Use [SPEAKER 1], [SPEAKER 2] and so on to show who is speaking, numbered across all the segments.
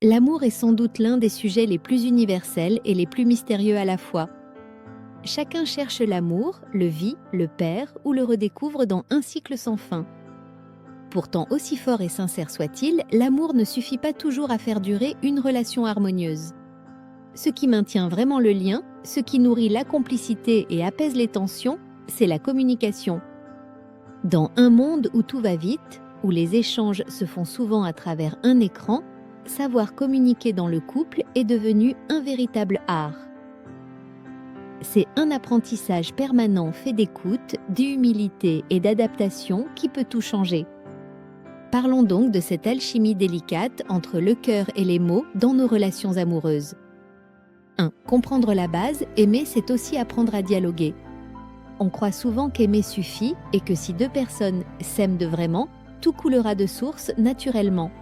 [SPEAKER 1] L'amour est sans doute l'un des sujets les plus universels et les plus mystérieux à la fois. Chacun cherche l'amour, le vit, le perd ou le redécouvre dans un cycle sans fin. Pourtant, aussi fort et sincère soit-il, l'amour ne suffit pas toujours à faire durer une relation harmonieuse. Ce qui maintient vraiment le lien, ce qui nourrit la complicité et apaise les tensions, c'est la communication. Dans un monde où tout va vite, où les échanges se font souvent à travers un écran, savoir communiquer dans le couple est devenu un véritable art. C'est un apprentissage permanent fait d'écoute, d'humilité et d'adaptation qui peut tout changer. Parlons donc de cette alchimie délicate entre le cœur et les mots dans nos relations amoureuses. 1. Comprendre la base, aimer, c'est aussi apprendre à dialoguer. On croit souvent qu'aimer suffit et que si deux personnes s'aiment de vraiment, tout coulera de source naturellement.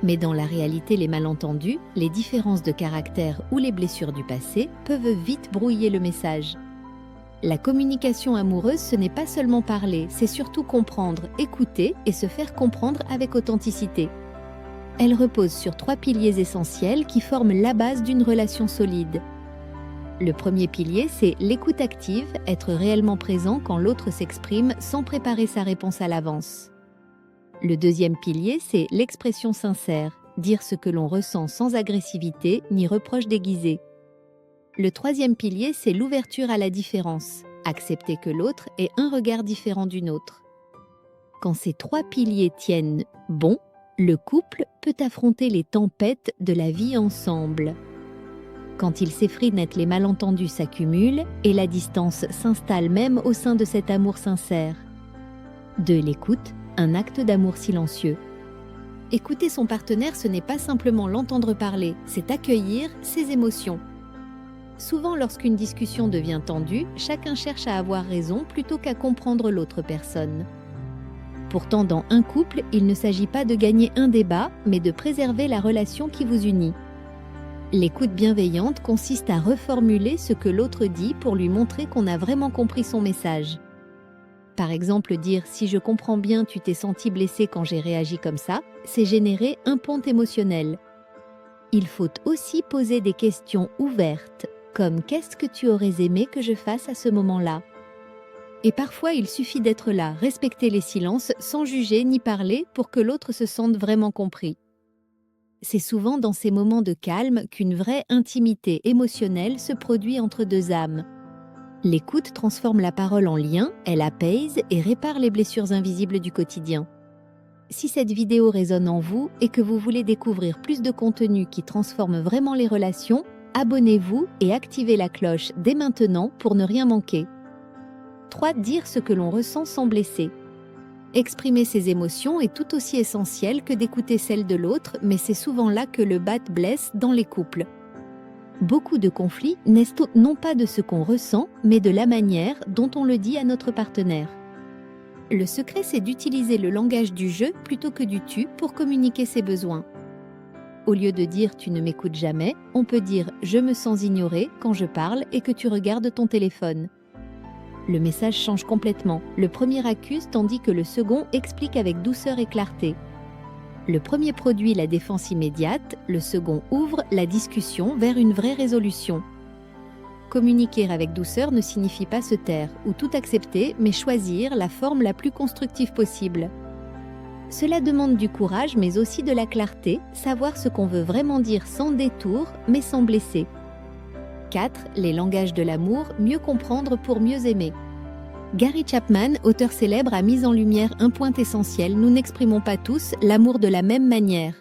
[SPEAKER 1] Mais dans la réalité, les malentendus, les différences de caractère ou les blessures du passé peuvent vite brouiller le message. La communication amoureuse, ce n'est pas seulement parler, c'est surtout comprendre, écouter et se faire comprendre avec authenticité. Elle repose sur 3 piliers essentiels qui forment la base d'une relation solide. Le premier pilier, c'est l'écoute active, être réellement présent quand l'autre s'exprime sans préparer sa réponse à l'avance. Le deuxième pilier, c'est l'expression sincère, dire ce que l'on ressent sans agressivité ni reproche déguisé. Le troisième pilier, c'est l'ouverture à la différence, accepter que l'autre ait un regard différent du nôtre. Quand ces 3 piliers tiennent bon, le couple peut affronter les tempêtes de la vie ensemble. Quand ils s'effritent, les malentendus s'accumulent et la distance s'installe même au sein de cet amour sincère. De l'écoute, un acte d'amour silencieux. Écouter son partenaire, ce n'est pas simplement l'entendre parler, c'est accueillir ses émotions. Souvent, lorsqu'une discussion devient tendue, chacun cherche à avoir raison plutôt qu'à comprendre l'autre personne. Pourtant, dans un couple, il ne s'agit pas de gagner un débat, mais de préserver la relation qui vous unit. L'écoute bienveillante consiste à reformuler ce que l'autre dit pour lui montrer qu'on a vraiment compris son message. Par exemple, dire « si je comprends bien, tu t'es senti blessé quand j'ai réagi comme ça », c'est générer un pont émotionnel. Il faut aussi poser des questions ouvertes, comme « qu'est-ce que tu aurais aimé que je fasse à ce moment-là ?» Et parfois, il suffit d'être là, respecter les silences, sans juger ni parler pour que l'autre se sente vraiment compris. C'est souvent dans ces moments de calme qu'une vraie intimité émotionnelle se produit entre deux âmes. L'écoute transforme la parole en lien, elle apaise et répare les blessures invisibles du quotidien. Si cette vidéo résonne en vous et que vous voulez découvrir plus de contenu qui transforme vraiment les relations, abonnez-vous et activez la cloche dès maintenant pour ne rien manquer. 3. Dire ce que l'on ressent sans blesser. Exprimer ses émotions est tout aussi essentiel que d'écouter celles de l'autre, mais c'est souvent là que le bas blesse dans les couples. Beaucoup de conflits naissent non pas de ce qu'on ressent, mais de la manière dont on le dit à notre partenaire. Le secret, c'est d'utiliser le langage du je plutôt que du tu pour communiquer ses besoins. Au lieu de dire « tu ne m'écoutes jamais », on peut dire « je me sens ignoré quand je parle et que tu regardes ton téléphone ». Le message change complètement. Le premier accuse tandis que le second explique avec douceur et clarté. Le premier produit la défense immédiate, le second ouvre la discussion vers une vraie résolution. Communiquer avec douceur ne signifie pas se taire ou tout accepter, mais choisir la forme la plus constructive possible. Cela demande du courage, mais aussi de la clarté, savoir ce qu'on veut vraiment dire sans détour, mais sans blesser. 4. Les langages de l'amour, mieux comprendre pour mieux aimer. Gary Chapman, auteur célèbre, a mis en lumière un point essentiel, nous n'exprimons pas tous l'amour de la même manière.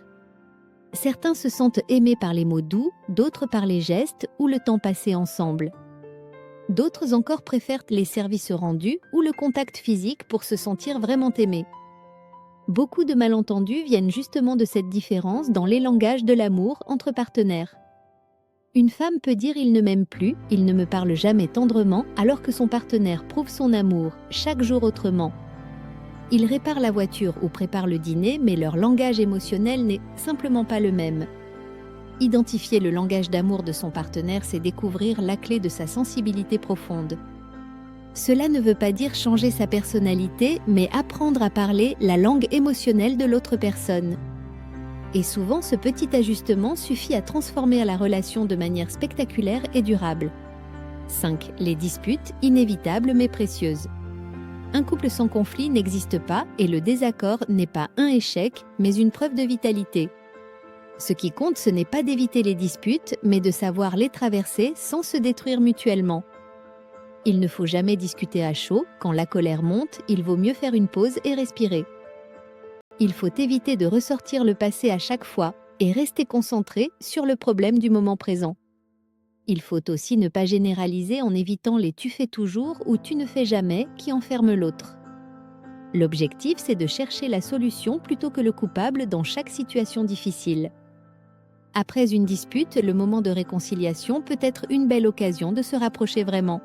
[SPEAKER 1] Certains se sentent aimés par les mots doux, d'autres par les gestes ou le temps passé ensemble. D'autres encore préfèrent les services rendus ou le contact physique pour se sentir vraiment aimés. Beaucoup de malentendus viennent justement de cette différence dans les langages de l'amour entre partenaires. Une femme peut dire « il ne m'aime plus, il ne me parle jamais tendrement » alors que son partenaire prouve son amour chaque jour autrement. Il répare la voiture ou prépare le dîner, mais leur langage émotionnel n'est simplement pas le même. Identifier le langage d'amour de son partenaire, c'est découvrir la clé de sa sensibilité profonde. Cela ne veut pas dire changer sa personnalité, mais apprendre à parler la langue émotionnelle de l'autre personne. Et souvent, ce petit ajustement suffit à transformer la relation de manière spectaculaire et durable. 5. Les disputes, inévitables mais précieuses. Un couple sans conflit n'existe pas et le désaccord n'est pas un échec, mais une preuve de vitalité. Ce qui compte, ce n'est pas d'éviter les disputes, mais de savoir les traverser sans se détruire mutuellement. Il ne faut jamais discuter à chaud, quand la colère monte, il vaut mieux faire une pause et respirer. Il faut éviter de ressortir le passé à chaque fois et rester concentré sur le problème du moment présent. Il faut aussi ne pas généraliser en évitant les « tu fais toujours » ou « tu ne fais jamais » qui enferment l'autre. L'objectif, c'est de chercher la solution plutôt que le coupable dans chaque situation difficile. Après une dispute, le moment de réconciliation peut être une belle occasion de se rapprocher vraiment.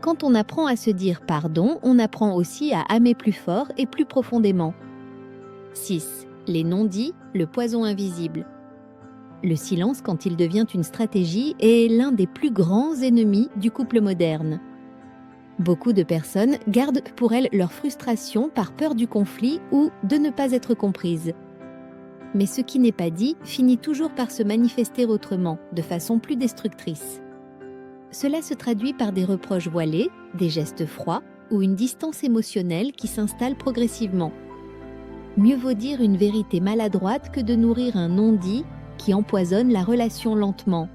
[SPEAKER 1] Quand on apprend à se dire pardon, on apprend aussi à aimer plus fort et plus profondément. 6. Les non-dits, le poison invisible. Le silence, quand il devient une stratégie, est l'un des plus grands ennemis du couple moderne. Beaucoup de personnes gardent pour elles leur frustration par peur du conflit ou de ne pas être comprises. Mais ce qui n'est pas dit finit toujours par se manifester autrement, de façon plus destructrice. Cela se traduit par des reproches voilés, des gestes froids ou une distance émotionnelle qui s'installe progressivement. Mieux vaut dire une vérité maladroite que de nourrir un non-dit qui empoisonne la relation lentement.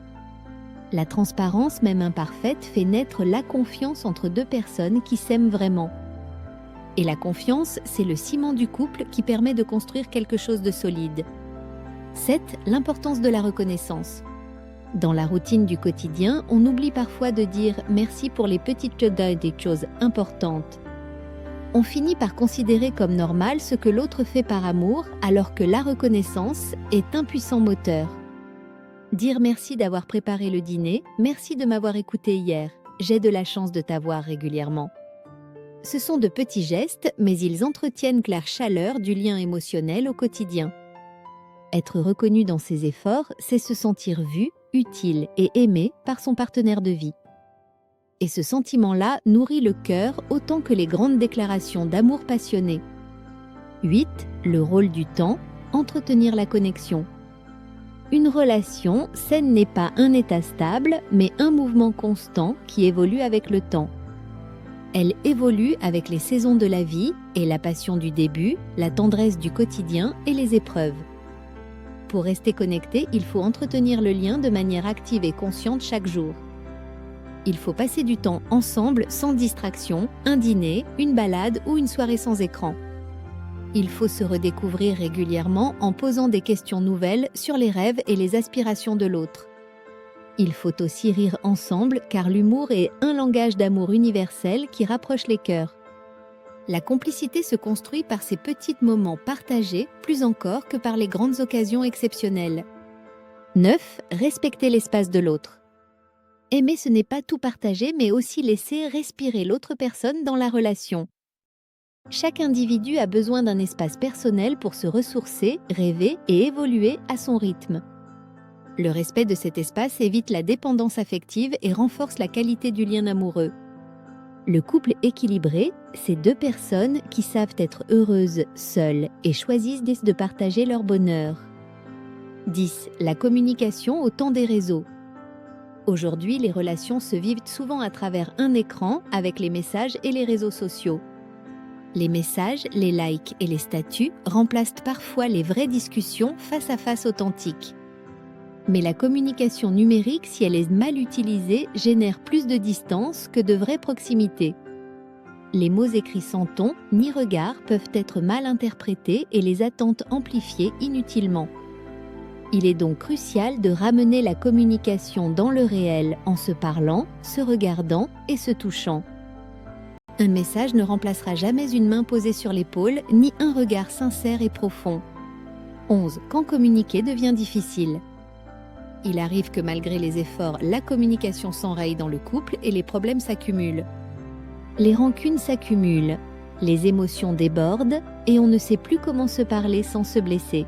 [SPEAKER 1] La transparence, même imparfaite, fait naître la confiance entre deux personnes qui s'aiment vraiment. Et la confiance, c'est le ciment du couple qui permet de construire quelque chose de solide. 7. L'importance de la reconnaissance. Dans la routine du quotidien, on oublie parfois de dire « merci pour les petites choses importantes ». On finit par considérer comme normal ce que l'autre fait par amour, alors que la reconnaissance est un puissant moteur. Dire merci d'avoir préparé le dîner, merci de m'avoir écouté hier, j'ai de la chance de t'avoir régulièrement. Ce sont de petits gestes, mais ils entretiennent la chaleur du lien émotionnel au quotidien. Être reconnu dans ses efforts, c'est se sentir vu, utile et aimé par son partenaire de vie. Et ce sentiment-là nourrit le cœur autant que les grandes déclarations d'amour passionné. 8. Le rôle du temps, entretenir la connexion. Une relation saine n'est pas un état stable, mais un mouvement constant qui évolue avec le temps. Elle évolue avec les saisons de la vie et la passion du début, la tendresse du quotidien et les épreuves. Pour rester connecté, il faut entretenir le lien de manière active et consciente chaque jour. Il faut passer du temps ensemble sans distraction, un dîner, une balade ou une soirée sans écran. Il faut se redécouvrir régulièrement en posant des questions nouvelles sur les rêves et les aspirations de l'autre. Il faut aussi rire ensemble car l'humour est un langage d'amour universel qui rapproche les cœurs. La complicité se construit par ces petits moments partagés plus encore que par les grandes occasions exceptionnelles. 9. Respecter l'espace de l'autre. Aimer, ce n'est pas tout partager, mais aussi laisser respirer l'autre personne dans la relation. Chaque individu a besoin d'un espace personnel pour se ressourcer, rêver et évoluer à son rythme. Le respect de cet espace évite la dépendance affective et renforce la qualité du lien amoureux. Le couple équilibré, c'est deux personnes qui savent être heureuses seules et choisissent de partager leur bonheur. 10. La communication au temps des réseaux. Aujourd'hui, les relations se vivent souvent à travers un écran avec les messages et les réseaux sociaux. Les messages, les likes et les statuts remplacent parfois les vraies discussions face à face authentiques. Mais la communication numérique, si elle est mal utilisée, génère plus de distance que de vraie proximité. Les mots écrits sans ton ni regard peuvent être mal interprétés et les attentes amplifiées inutilement. Il est donc crucial de ramener la communication dans le réel en se parlant, se regardant et se touchant. Un message ne remplacera jamais une main posée sur l'épaule, ni un regard sincère et profond. 11. Quand communiquer devient difficile. Il arrive que malgré les efforts, la communication s'enraye dans le couple et les problèmes s'accumulent. Les rancunes s'accumulent, les émotions débordent et on ne sait plus comment se parler sans se blesser.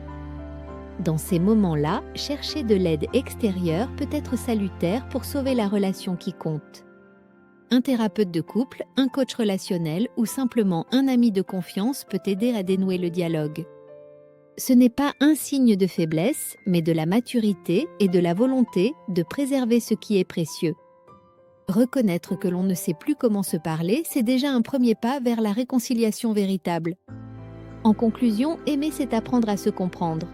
[SPEAKER 1] Dans ces moments-là, chercher de l'aide extérieure peut être salutaire pour sauver la relation qui compte. Un thérapeute de couple, un coach relationnel ou simplement un ami de confiance peut aider à dénouer le dialogue. Ce n'est pas un signe de faiblesse, mais de la maturité et de la volonté de préserver ce qui est précieux. Reconnaître que l'on ne sait plus comment se parler, c'est déjà un premier pas vers la réconciliation véritable. En conclusion, aimer, c'est apprendre à se comprendre.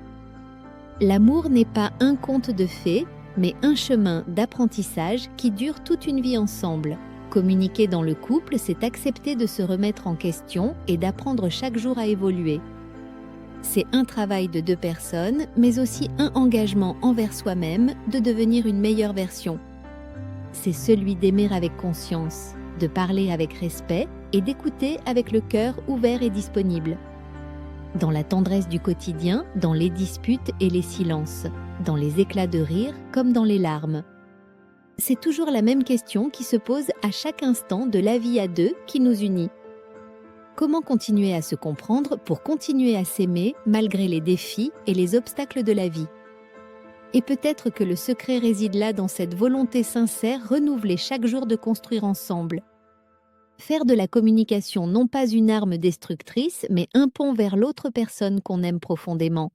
[SPEAKER 1] L'amour n'est pas un conte de fées, mais un chemin d'apprentissage qui dure toute une vie ensemble. Communiquer dans le couple, c'est accepter de se remettre en question et d'apprendre chaque jour à évoluer. C'est un travail de deux personnes, mais aussi un engagement envers soi-même de devenir une meilleure version. C'est celui d'aimer avec conscience, de parler avec respect et d'écouter avec le cœur ouvert et disponible. Dans la tendresse du quotidien, dans les disputes et les silences, dans les éclats de rire comme dans les larmes. C'est toujours la même question qui se pose à chaque instant de la vie à deux qui nous unit. Comment continuer à se comprendre pour continuer à s'aimer malgré les défis et les obstacles de la vie? Et peut-être que le secret réside là dans cette volonté sincère renouvelée chaque jour de construire ensemble. Faire de la communication non pas une arme destructrice, mais un pont vers l'autre personne qu'on aime profondément.